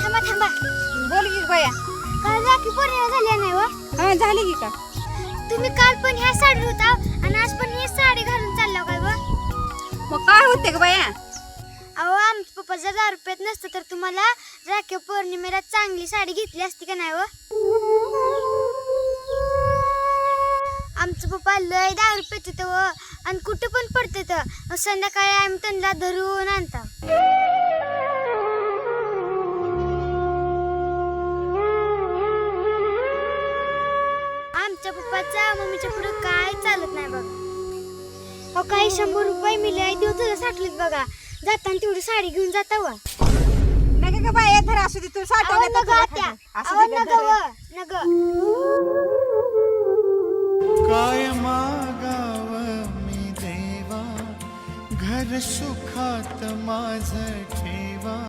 थांबा थांबा. बोल की बाया. काल राखी पौर्णिमा झाली नाही व? हा झाली की का? तुम्ही काल पण ह्या साडी होता आणि आज पण ही साडी घालून चालला काय व? मग काय होते ग बाया? अहो आमचं पप्पा जर 10 रुपयात नसतं तर तुम्हाला राखी पौर्णिमेला चांगली साडी घेतली असती का नाही व? आमचं पप्पा लय 10 रुपयात येतं व आणि कुठं पण पडते तर संध्याकाळी आम्ही त्यांना धरून आणता. आमच्या पप्पाचा मम्मीच्या पुढे काय चालत नाही बघा. अहो काही 100 रुपये मिळाले दिवसाला साठलीत बघा. जाताना तेवढी साडी घेऊन जाता व. नका का बाया धर असू दे तू अहो साठवलं नग आत्या, अहो नग व नग. काय मागाव मी देवा घर सुखात माझ ठेवा.